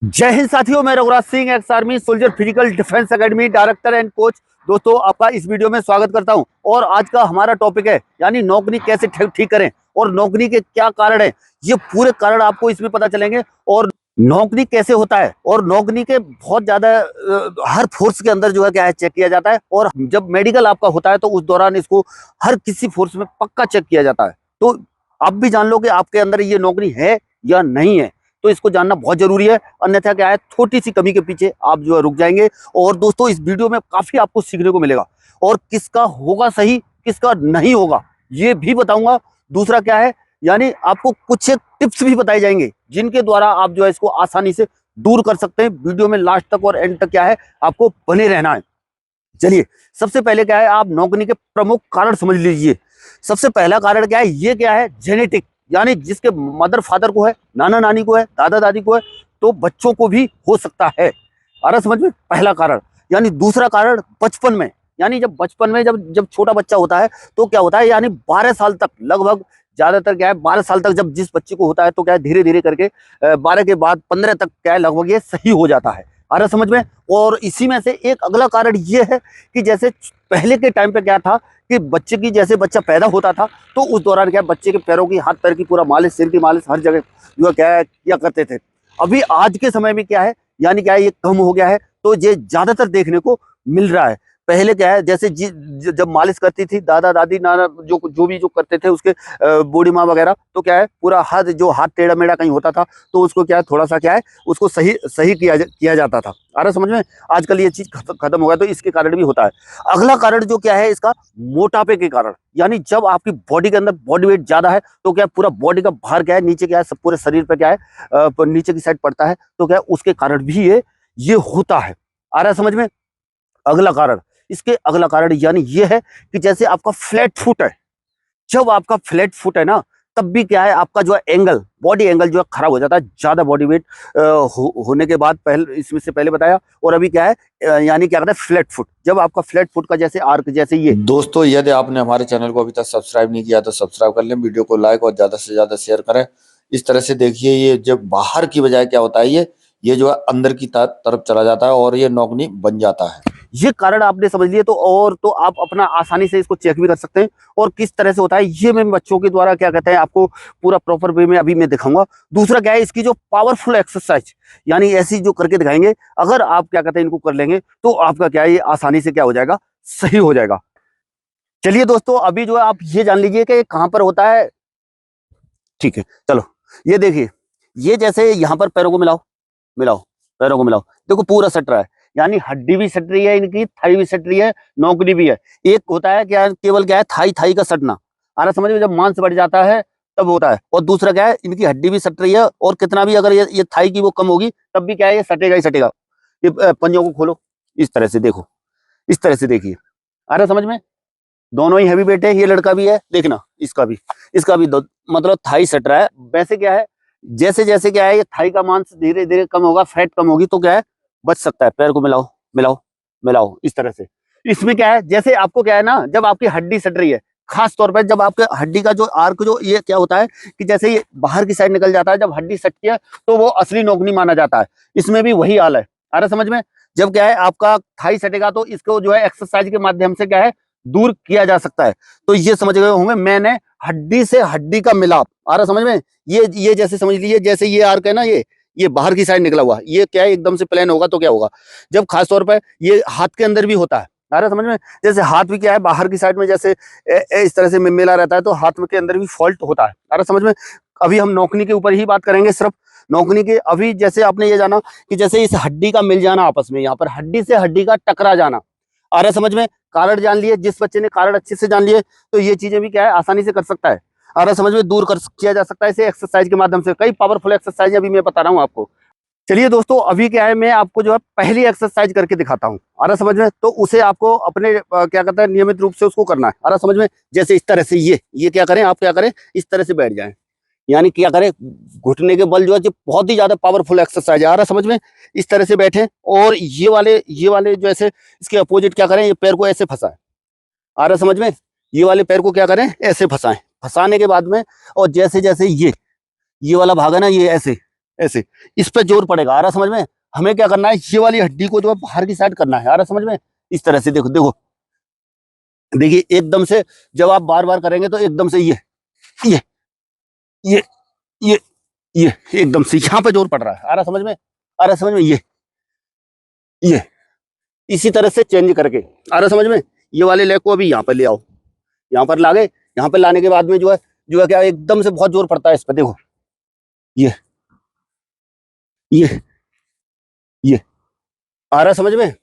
जय हिंद साथियों, मैं Raghuraj Singh, ex army soldier, physical defence academy director and coach. दोस्तों, आपका इस वीडियो में स्वागत करता हूं। और आज का हमारा टॉपिक है यानी नौकरी कैसे ठीक करें और नौकरी के क्या कारण है। ये पूरे कारण आपको इसमें पता चलेंगे। और नौकरी कैसे होता है और नौकरी के बहुत ज्यादा हर फोर्स के अंदर जो है क्या है चेक किया जाता है। और जब मेडिकल आपका होता है तो उस दौरान इसको हर किसी फोर्स में पक्का चेक किया जाता है। तो आप भी जान लो कि आपके अंदर ये नौकरी है या नहीं है। तो इसको जानना बहुत जरूरी है, अन्यथा क्या है छोटी सी कमी के पीछे आप जो है रुक जाएंगे। और दोस्तों, इस वीडियो में काफी आपको सीखने को मिलेगा और किसका होगा सही किसका नहीं होगा ये भी बताऊंगा। दूसरा क्या है, यानी आपको कुछ एक टिप्स भी बताए जाएंगे जिनके द्वारा आप जो है इसको आसानी से दूर कर सकते हैं। वीडियो में लास्ट तक और एंड तक क्या है आपको बने रहना है। चलिए, सबसे पहले क्या है, आप नौकरी के प्रमुख कारण समझ लीजिए। सबसे पहला कारण क्या है, ये क्या है, जेनेटिक। यानी जिसके मदर फादर को है, नाना नानी को है, दादा दादी को है, तो बच्चों को भी हो सकता है। आ रहा समझ में, पहला कारण। यानी दूसरा कारण, बचपन में, यानी जब बचपन में जब जब छोटा बच्चा होता है तो क्या होता है, यानी 12 साल तक, लगभग ज्यादातर क्या है 12 साल तक जब जिस बच्चे को होता है तो क्या है धीरे धीरे करके 12 के बाद 15 तक क्या है लगभग ये सही हो जाता है। आ रहा समझ में। और इसी में से एक अगला कारण ये है कि जैसे पहले के टाइम पे क्या था कि बच्चे की जैसे बच्चा पैदा होता था तो उस दौरान क्या बच्चे के पैरों की, हाथ पैर की पूरा मालिश, सिर की मालिश हर जगह जो है क्या किया करते थे। अभी आज के समय में क्या है, यानी क्या है ये कम हो गया है। तो ये ज्यादातर देखने को मिल रहा है। पहले क्या है, जैसे जब मालिश करती थी दादा दादी नाना जो जो भी जो करते थे उसके बूढ़ी माँ वगैरह, तो क्या है पूरा हाथ टेढ़ा मेढ़ा कहीं होता था तो उसको क्या है थोड़ा सा क्या है उसको सही सही किया जाता था। आ रहा समझ में। आजकल ये चीज खत्म हो गया तो इसके कारण भी होता है। अगला कारण जो क्या है इसका, मोटापे के कारण। यानी जब आपकी बॉडी के अंदर बॉडी वेट ज्यादा है तो क्या पूरा बॉडी का भार क्या है नीचे क्या है सब पूरे शरीर पे क्या है नीचे की साइड पड़ता है, तो क्या उसके कारण भी ये होता है। आ रहा है समझ में। अगला कारण, इसके अगला कारण यानी ये है कि जैसे आपका फ्लैट फुट है, जब आपका फ्लैट फुट है ना तब भी क्या है आपका जो है एंगल, बॉडी एंगल जो है खराब हो जाता है ज्यादा बॉडी वेट होने के बाद। पहले इसमें से पहले बताया। और अभी क्या है यानी क्या कहता है फ्लैट फुट, जब आपका फ्लैट फुट का जैसे आर्क जैसे ये। दोस्तों, यदि आपने हमारे चैनल को अभी तक सब्सक्राइब नहीं किया तो सब्सक्राइब कर लें, वीडियो को लाइक और ज्यादा से ज्यादा शेयर करें। इस तरह से देखिए, ये जब बाहर की बजाय क्या होता है, ये जो है अंदर की तरफ चला जाता है और ये नौकनी बन जाता है। ये कारण आपने समझ लिए तो और तो आप अपना आसानी से इसको चेक भी कर सकते हैं और किस तरह से होता है ये मैं बच्चों के द्वारा क्या कहते हैं आपको पूरा प्रॉपर वे में अभी मैं दिखाऊंगा। दूसरा क्या है, इसकी जो पावरफुल एक्सरसाइज, यानी ऐसी जो करके दिखाएंगे, अगर आप क्या कहते हैं इनको कर लेंगे तो आपका क्या है ये आसानी से क्या हो जाएगा, सही हो जाएगा। चलिए दोस्तों, अभी जो है आप ये जान लीजिए कि कहां पर होता है। ठीक है, चलो ये देखिए, ये जैसे यहाँ पर पैरों को मिलाओ, मिलाओ, पैरों को मिलाओ, देखो पूरा सट रहा है। यानी हड्डी भी सट रही है, इनकी थाई भी सट रही है, नौकरी भी है। एक होता है क्या, केवल क्या है थाई थाई का सटना। आ रहा समझ में, जब मांस बढ़ जाता है तब होता है। और दूसरा क्या है, इनकी हड्डी भी सट रही है और कितना भी अगर ये थाई की वो कम होगी तब भी क्या है ये सटेगा ही सटेगा। ये पंजों को खोलो, इस तरह से देखो, इस तरह से देखिए। आ रहा समझ में। दोनों ही हैवी वेट है, ये लड़का भी है, देखना इसका भी मतलब थाई सट रहा है। वैसे क्या है, जैसे जैसे क्या है ये थाई का मांस धीरे धीरे कम होगा, फैट कम होगी तो क्या है बच सकता है। पैर को मिलाओ, मिलाओ, मिलाओ, इस तरह से। इसमें क्या है, जैसे आपको क्या है ना, जब आपकी हड्डी सट रही है, खास तौर पर जब आपके हड्डी का जो आर्क जो ये क्या होता है कि जैसे ये बाहर की साइड निकल जाता है, जब हड्डी सटती है तो वो असली नौकनी माना जाता है। इसमें भी वही हाल है। आ रहा समझ में। जब क्या है आपका थाई सटेगा तो इसको जो है एक्सरसाइज के माध्यम से क्या है दूर किया जा सकता है। तो ये समझ गए होंगे, मैंने हड्डी से हड्डी का मिलाप। आ रहा समझ में। ये जैसे समझ लीजिए, जैसे ये आर्क है ना, ये बाहर की साइड निकला हुआ, ये क्या है एकदम से प्लेन होगा तो क्या होगा, जब खास तौर पर ये हाथ के अंदर भी होता है। आ रहा समझ में। जैसे हाथ भी क्या है बाहर की साइड में जैसे इस तरह से मिला रहता है तो हाथ में के अंदर भी फॉल्ट होता है। आ रहा समझ में। अभी हम नौकनी के ऊपर ही बात करेंगे, सिर्फ नौकनी के। अभी जैसे आपने ये जाना कि जैसे इस हड्डी का मिल जाना आपस में, यहाँ पर हड्डी से हड्डी का टकरा जाना। आ रहा है समझ में। कारण जान लिए, जिस बच्चे ने कारण अच्छे से जान लिए तो ये चीजें भी क्या है आसानी से कर सकता है। आ रहा है समझ में। दूर कर किया जा सकता है इसे एक्सरसाइज के माध्यम से। कई पावरफुल एक्सरसाइज अभी मैं बता रहा हूँ आपको। चलिए दोस्तों, अभी क्या है मैं आपको जो है पहली एक्सरसाइज करके दिखाता हूँ। आ रहा समझ में। तो उसे आपको अपने क्या कहते हैं नियमित रूप से उसको करना है। आ रहा समझ में। जैसे इस तरह से ये क्या करें, आप क्या करें, इस तरह से बैठ जाएं। यानी क्या करें, घुटने के बल जो है बहुत ही ज्यादा पावरफुल एक्सरसाइज है। आ रहा समझ में। इस तरह से बैठे और ये वाले जो ऐसे इसके अपोजिट क्या करें, ये पैर को ऐसे फंसाएं। आ रहा समझ में। ये वाले पैर को क्या करें, ऐसे फंसाएं। फंसाने के बाद में और जैसे जैसे ये वाला भाग है ना, ये ऐसे ऐसे इस पे जोर पड़ेगा। आ रहा समझ में? हमें क्या करना है, ये वाली हड्डी को जो है बाहर की साइड करना है। आ रहा समझ में? इस तरह से देखो देखो, देखिए एकदम से जब आप बार बार करेंगे तो एकदम से ये ये ये ये एकदम से यहाँ पे जोर पड़ रहा है। आ रहा समझ में? आ रहा समझ में? ये इसी तरह से चेंज करके, आ रहा समझ में? ये वाले लेग को अभी यहाँ पर ले आओ, यहाँ पर ला गए। यहाँ पे लाने के बाद में जो है क्या एकदम से बहुत जोर पड़ता है इस पर। देखो ये ये ये आ रहा समझ में?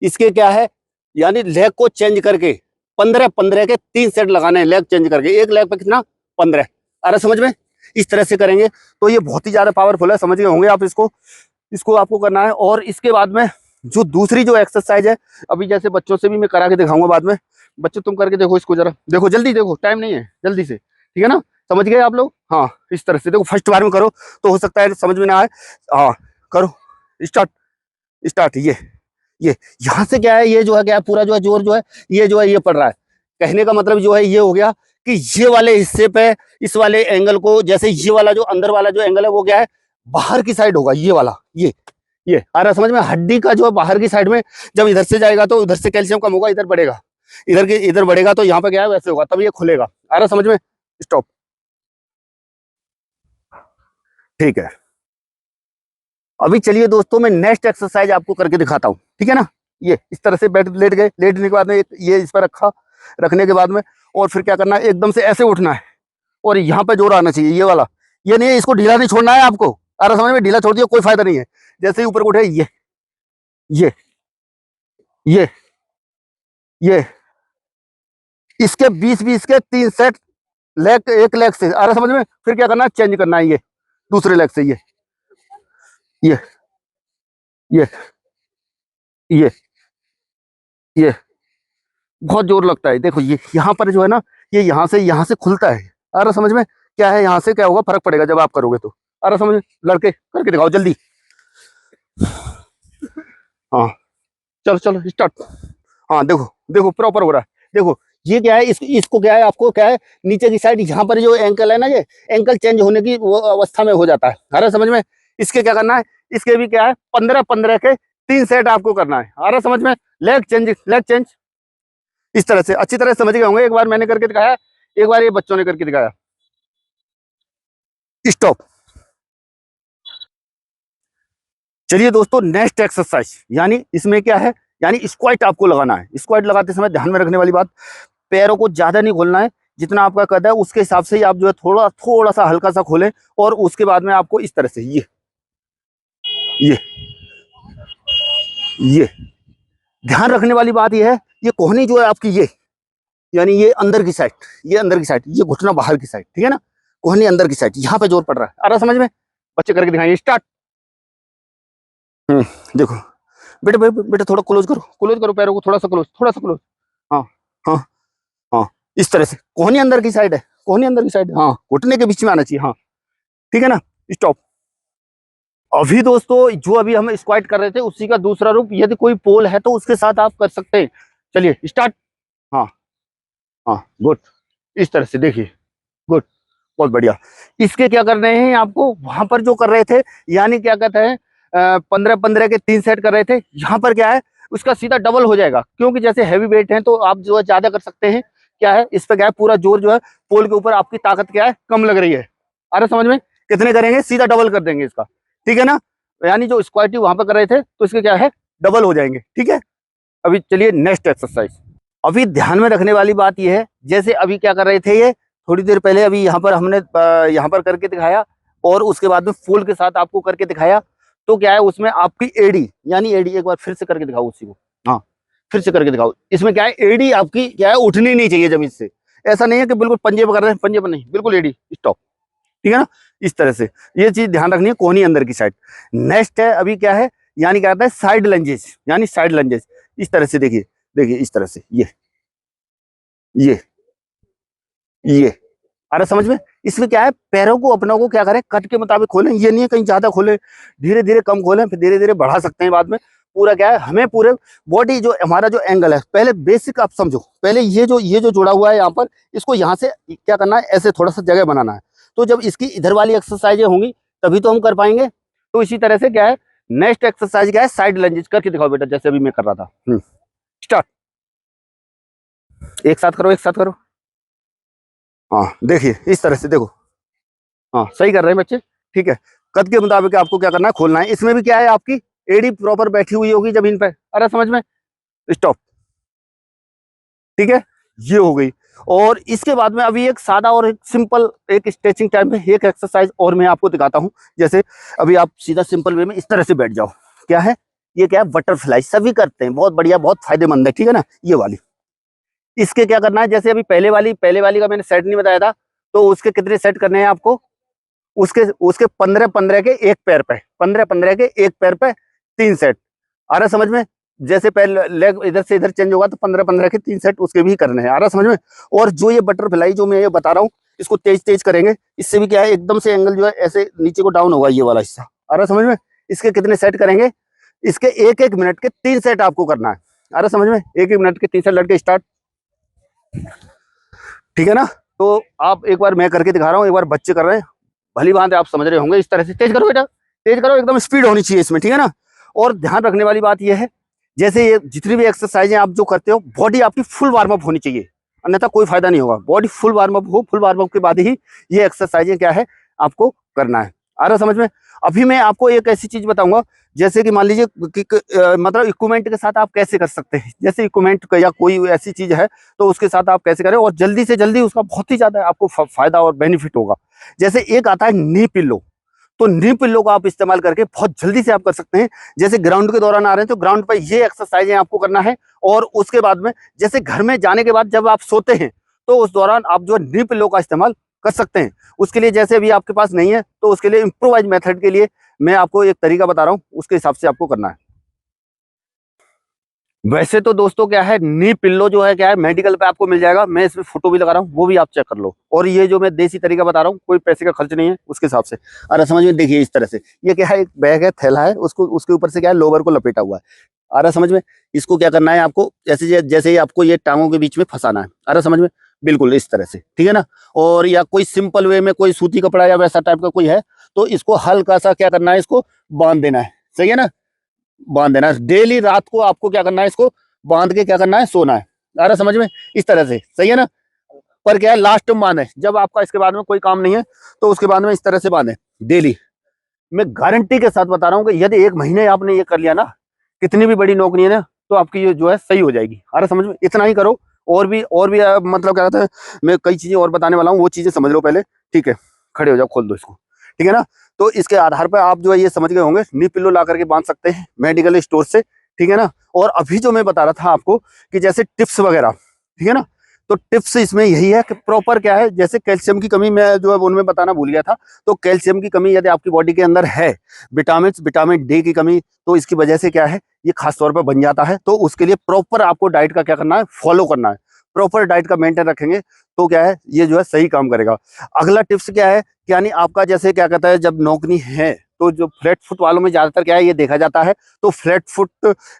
इसके क्या है, यानी लेग को चेंज करके 15-15 के 3 सेट लगाने हैं। लेग चेंज करके एक लेग पे कितना, 15। आ रहा समझ में? इस तरह से करेंगे तो ये बहुत ही ज्यादा पावरफुल है। समझ गए होंगे आप इसको आपको करना है। और इसके बाद में जो दूसरी जो एक्सरसाइज है, अभी जैसे बच्चों से भी मैं करा के दिखाऊंगा बाद में। बच्चों तुम करके देखो इसको जरा, देखो जल्दी, देखो टाइम नहीं है, जल्दी से, ठीक है ना? समझ गए आप लोग? हाँ, इस तरह से देखो, फर्स्ट बार में करो तो हो सकता है समझ में ना आए। हाँ करो, स्टार्ट स्टार्ट। ये यहाँ से क्या है, ये जो है क्या पूरा जो है जोर जो है ये पड़ रहा है। कहने का मतलब जो है ये हो गया कि ये वाले हिस्से पे इस वाले एंगल को, जैसे ये वाला जो अंदर वाला जो एंगल है वो क्या है, बाहर की साइड होगा। ये वाला ये आ रहा समझ में? हड्डी का जो है बाहर की साइड में जब इधर से जाएगा तो उधर से कैल्शियम कम होगा, इधर बढ़ेगा, इधर बढ़ेगा तो यहाँ पे क्या है वैसे होगा, तब ये खुलेगा। आ रहा समझ में? स्टॉप, ठीक है। अभी चलिए दोस्तों, मैं नेक्स्ट एक्सरसाइज आपको करके दिखाता हूँ, ठीक है ना? ये इस तरह से बैठ लेट गए, लेटने के बाद में ये इस पर रखने के बाद में, और फिर क्या करना है, एकदम से ऐसे उठना है और यहाँ पे जोर आना चाहिए, ये वाला। ये नहीं है, इसको ढीला नहीं छोड़ना है आपको। आ रहा समझ में? ढीला छोड़ दिया कोई फायदा नहीं है। जैसे ही ऊपर उठे ये ये ये इसके 20-20 के 3 सेट लेग, एक लेग से। आ रहा समझ में? फिर क्या करना है, चेंज करना है, ये दूसरे लेग से ये ये ये ये ये बहुत जोर लगता है। देखो ये यहाँ पर जो है ना, ये यहाँ से खुलता है। आ रहा समझ में? क्या है, यहाँ से क्या होगा, फर्क पड़ेगा जब आप करोगे तो। आ रहा समझ में? लड़के करके दिखाओ जल्दी। हाँ चलो चलो स्टार्ट। हाँ देखो देखो प्रॉपर हो रहा है। देखो ये क्या है, इसको क्या है, आपको क्या है, नीचे की साइड यहाँ पर जो एंकल है ना, ये एंकल चेंज होने की वो अवस्था में हो जाता है। आ रहा समझ में? इसके क्या करना है, इसके भी क्या है, 15-15 के 3 सेट आपको करना है। आ रहा समझ में? लेग चेंज इस तरह से। अच्छी तरह समझ गए होंगे। एक बार मैंने करके दिखाया, एक बार ये बच्चों ने करके दिखाया। स्टॉप। चलिए दोस्तों, नेक्स्ट एक्सरसाइज, यानी इसमें क्या है, यानी स्क्वाट आपको लगाना है। स्क्वाट लगाते समय ध्यान में रखने वाली बात, पैरों को ज्यादा नहीं खोलना है। जितना आपका कद है उसके हिसाब से ही आप जो है थोड़ा सा हल्का सा खोलें। और उसके बाद में आपको इस तरह से ये ध्यान रखने वाली बात ये है, ये कोहनी जो है आपकी यानी ये अंदर की साइड, ये घुटना बाहर की साइड, ठीक है ना? कोहनी अंदर की साइड, यहाँ पे जोर पड़ रहा है। आ रहा समझ में? बच्चे करके दिखाएंगे, स्टार्ट। देखो बेटे बेटे थोड़ा क्लोज करो पैरों को, थोड़ा सा क्लोज। हाँ हाँ हाँ, इस तरह से। कोहनी अंदर की साइड है, हाँ, घुटने के बीच में आना चाहिए। हाँ ठीक है ना? स्टॉप। अभी दोस्तों जो अभी हम स्क्वाट कर रहे थे उसी का दूसरा रूप, यदि कोई पोल है तो उसके साथ आप कर सकते हैं। चलिए स्टार्ट। हाँ हाँ गुड, इस तरह से देखिए, गुड, बहुत बढ़िया। इसके क्या कर रहे हैं आपको, वहां पर जो कर रहे थे, यानी क्या कहते हैं, 15-15 के 3 सेट कर रहे थे, यहाँ पर क्या है, उसका सीधा डबल हो जाएगा। क्योंकि जैसे हैवी वेट है तो आप जो है ज्यादा कर सकते हैं। क्या है, इस पे क्या है, पूरा जोर जो है पोल के ऊपर, आपकी ताकत क्या है, कम लग रही है। आ रहा समझ में? कितने करेंगे, सीधा डबल कर देंगे इसका, ठीक है ना? यानी जो स्क्वाट वहां पर कर रहे थे तो इसके क्या है, डबल हो जाएंगे, ठीक है? अभी चलिए नेक्स्ट एक्सरसाइज। अभी ध्यान में रखने वाली बात यह है, जैसे अभी क्या कर रहे थे, ये थोड़ी देर पहले अभी यहाँ पर हमने यहाँ पर करके दिखाया, और उसके बाद में फोल्ड के साथ आपको करके दिखाया। तो क्या है, उसमें आपकी एडी, यानी एडी, एक बार फिर से करके दिखाओ उसी को। हाँ फिर से करके दिखाओ। इसमें क्या है, एडी आपकी क्या है, उठनी नहीं चाहिए जमीन से। ऐसा नहीं है कि बिल्कुल पंजे पर कर रहे हैं, पंजे पर नहीं, बिल्कुल एडी स्टॉप, ठीक है ना? इस तरह से ये चीज ध्यान रखनी है, कोहनी अंदर की साइड। नेक्स्ट है अभी क्या है, यानी क्या आता है, साइड लंजेस, यानी साइड लंजेस। इस तरह से देखिए इस तरह से, ये आ रहा समझ में? इसमें क्या है, पैरों को अपनों को क्या करें, कट के मुताबिक खोलें। ये नहीं है कहीं ज्यादा खोलें, धीरे धीरे कम खोलें, फिर धीरे धीरे बढ़ा सकते हैं बाद में। पूरा क्या है, हमें पूरे बॉडी जो हमारा जो एंगल है, पहले बेसिक आप समझो। पहले ये जो जुड़ा हुआ है यहाँ पर, इसको यहाँ से क्या करना है, ऐसे थोड़ा सा जगह बनाना है। तो जब इसकी इधर वाली एक्सरसाइजें होंगी, तभी तो हम कर पाएंगे। तो इसी तरह से क्या है, नेक्स्ट एक्सरसाइज क्या है, साइड लंजेस करके दिखाओ बेटा, जैसे अभी मैं कर रहा था। स्टार्ट। एक साथ करो, एक साथ करो। हाँ देखिए इस तरह से, देखो हाँ सही कर रहे हैं बच्चे, ठीक है। कद के मुताबिक आपको क्या करना है, खोलना है। इसमें भी क्या है, आपकी एड़ी प्रॉपर बैठी हुई होगी जमीन पे, अरे समझ में। स्टॉप, ठीक है, ये हो गई। और इसके बाद में अभी एक सादा और एक सिंपल एक स्ट्रेचिंग टाइप में एक एक्सरसाइज और मैं आपको दिखाता हूं। जैसे अभी आप सीधा सिंपल वे में इस तरह से बैठ जाओ। क्या है ये, क्या है, बटरफ्लाई, सभी करते हैं, बहुत बढ़िया, बहुत फायदेमंद है, ठीक है ना, ये वाली। इसके क्या करना है, जैसे अभी पहले वाली का मैंने सेट नहीं बताया था, तो उसके कितने सेट करने हैं आपको, उसके उसके 15-15 के एक पैर पे, 15-15 के एक पैर पे 3 सेट। आ रहा समझ में। जैसे पहले लेग इधर से इधर चेंज होगा तो 15-15 के 3 सेट उसके भी करने हैं। आ रहा समझ में। और जो ये बटरफ्लाई जो मैं ये बता रहा हूँ, इसको तेज तेज करेंगे, इससे भी क्या है, एकदम से एंगल जो है ऐसे नीचे को डाउन होगा, ये वाला हिस्सा। आ रहा समझ में। इसके कितने सेट करेंगे, इसके 1-1 मिनट के 3 सेट आपको करना है। आ रहा समझ में, 1-1 मिनट के 3 सेट लड़के स्टार्ट, ठीक है ना। तो आप एक बार मैं करके दिखा रहा हूँ, एक बार बच्चे कर रहे हैं, भली बात है, आप समझ रहे होंगे। इस तरह से तेज करो बेटा, तेज करो, एकदम स्पीड होनी चाहिए इसमें, ठीक है ना। और ध्यान रखने वाली बात यह है, जैसे ये जितनी भी एक्सरसाइजें आप जो करते हो, बॉडी आपकी फुल वार्म अप होनी चाहिए, अन्यथा कोई फायदा नहीं होगा। बॉडी फुल वार्म अप हो, फुल वार्म अप के बाद ही ये एक्सरसाइजें क्या है आपको करना है। आ रहा समझ में। अभी मैं आपको एक ऐसी चीज बताऊंगा, जैसे कि मान लीजिए मतलब इक्विपमेंट के साथ आप कैसे कर सकते हैं। जैसे इक्विपमेंट या कोई ऐसी चीज है तो उसके साथ आप कैसे करें और जल्दी से जल्दी उसका बहुत ही ज्यादा आपको फायदा और बेनिफिट होगा। जैसे एक आता है नी पिल्लो, तो नी पिल्लो का आप इस्तेमाल करके बहुत जल्दी से आप कर सकते हैं। जैसे ग्राउंड के दौरान आ रहे हैं तो ग्राउंड पर ये एक्सरसाइजें आपको करना है। और उसके बाद में जैसे घर में जाने के बाद जब आप सोते हैं तो उस दौरान आप जो नी पिल्लो का इस्तेमाल कर सकते हैं। उसके लिए जैसे अभी आपके पास नहीं है तो उसके लिए इम्प्रोवाइज मेथड के लिए मैं आपको एक तरीका बता रहा हूं, उसके हिसाब से आपको करना है। वैसे तो दोस्तों क्या है, नी पिल्लो जो है क्या है, मेडिकल पे आपको मिल जाएगा, मैं इसमें फोटो भी लगा रहा हूँ, वो भी आप चेक कर लो। और ये जो मैं देसी तरीका बता रहा हूँ, कोई पैसे का खर्च नहीं है उसके हिसाब से। अरे समझ में, देखिए इस तरह से, ये क्या है, एक बैग है, थैला है, उसको उसके ऊपर से क्या है, लोवर को लपेटा हुआ है। आ रहा समझ में। इसको क्या करना है आपको, जैसे जैसे ही आपको ये टांगों के बीच में फंसाना है। आ रहा समझ में, बिल्कुल इस तरह से, ठीक है ना। और या कोई सिंपल वे में कोई सूती कपड़ा या वैसा टाइप का कोई है तो इसको हल्का सा क्या करना है, इसको बांध देना है, सही है ना। बांध देना है डेली, रात को आपको क्या करना है, इसको बांध के क्या करना है, सोना है। आ रहा समझ में, इस तरह से, सही है ना। पर क्या है, लास्ट में बांधे, जब आपका इसके बाद में कोई काम नहीं है तो उसके बाद में इस तरह से बांधे डेली। मैं गारंटी के साथ बता रहा हूँ कि यदि 1 महीने आपने ये कर लिया ना, कितनी भी बड़ी नौकरी है ना, तो आपकी ये जो है सही हो जाएगी। आ रहा समझ में, इतना ही करो। और भी मतलब क्या कहते हैं, मैं कई चीजें और बताने वाला हूँ, वो चीजें समझ लो पहले, ठीक है। खड़े हो जाओ, खोल दो इसको, ठीक है ना। तो इसके आधार पर आप जो है ये समझ गए होंगे, नी पिल्लो ला करके बांध सकते हैं मेडिकल स्टोर से, ठीक है ना। और अभी जो मैं बता रहा था आपको कि जैसे टिप्स वगैरह, ठीक है ना, तो टिप्स इसमें यही है कि प्रॉपर क्या है, जैसे कैल्शियम की कमी मैं जो है उनमें बताना भूल गया था। तो कैल्शियम की कमी यदि आपकी बॉडी के अंदर है, विटामिन डी की कमी, तो इसकी वजह से क्या है, ये खास तौर पर बन जाता है। तो उसके लिए प्रॉपर आपको डाइट का क्या करना है, फॉलो करना है। प्रॉपर डाइट का मेंटेन रखेंगे तो क्या है, ये जो है सही काम करेगा। अगला टिप्स क्या है, यानी आपका जैसे क्या कहता है, जब नौकरी है तो जो फ्लैट फुट वालों में ज्यादातर क्या है ये देखा जाता है, तो फ्लैट फुट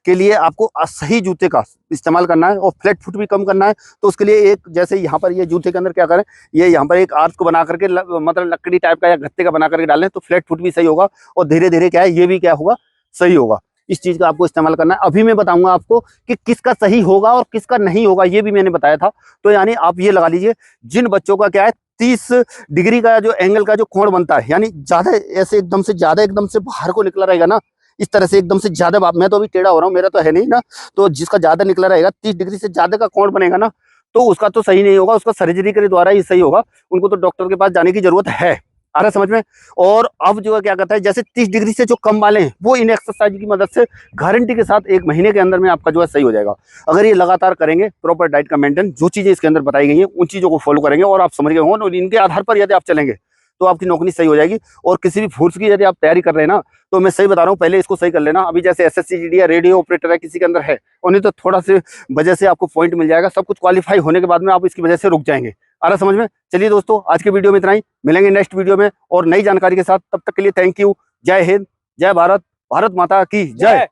के लिए आपको सही जूते का इस्तेमाल करना है और फ्लैट फुट भी कम करना है। तो उसके लिए एक जैसे यहाँ पर ये जूते के अंदर क्या करें, ये यहाँ पर एक आर्च को बना करके मतलब लकड़ी टाइप का या गत्ते का बना करके डालें तो फ्लैट फुट भी सही होगा। और धीरे धीरे क्या है, ये भी क्या होगा, सही होगा। इस चीज का आपको इस्तेमाल करना है। अभी मैं बताऊंगा आपको कि किसका सही होगा और किसका नहीं होगा, ये भी मैंने बताया था। तो यानी आप ये लगा लीजिए, जिन बच्चों का क्या है 30 डिग्री का जो एंगल का जो कोण बनता है, यानी ज्यादा ऐसे एकदम से ज्यादा एकदम से बाहर को निकला रहेगा ना, इस तरह से एकदम से ज्यादा, मैं तो अभी टेढ़ा हो रहा हूँ, मेरा तो है नहीं ना, तो जिसका ज्यादा निकला रहेगा 30 डिग्री से ज्यादा का कोण बनेगा ना, तो उसका तो सही नहीं होगा, उसका सर्जरी के द्वारा ही सही होगा। उनको तो डॉक्टर के पास जाने की जरूरत है। आ रहा समझ में। और अब जो है क्या कहता है, जैसे 30 डिग्री से जो कम वाले हैं वो इन एक्सरसाइज की मदद से गारंटी के साथ 1 महीने के अंदर में आपका जो है सही हो जाएगा। अगर ये लगातार करेंगे, प्रॉपर डाइट का मेंटेन, जो चीजें इसके अंदर बताई गई हैं उन चीजों को फॉलो करेंगे और आप समझ गए होंगे, और इनके आधार पर यदि आप चलेंगे तो आपकी नौकरी सही हो जाएगी। और किसी भी फोर्स की यदि आप तैयारी कर रहे हैं ना, तो मैं सही बता रहा हूँ, पहले इसको सही कर लेना। अभी जैसे एसएससी जीडी या रेडियो ऑपरेटर है किसी के अंदर है, और नहीं तो थोड़ा से वजह से आपको पॉइंट मिल जाएगा। सब कुछ क्वालिफाई होने के बाद में आप इसकी वजह से रुक जाएंगे। आ रहा समझ में। चलिए दोस्तों, आज के वीडियो में इतना ही, मिलेंगे नेक्स्ट वीडियो में और नई जानकारी के साथ। तब तक के लिए थैंक यू। जय हिंद, जय भारत, भारत माता की जय।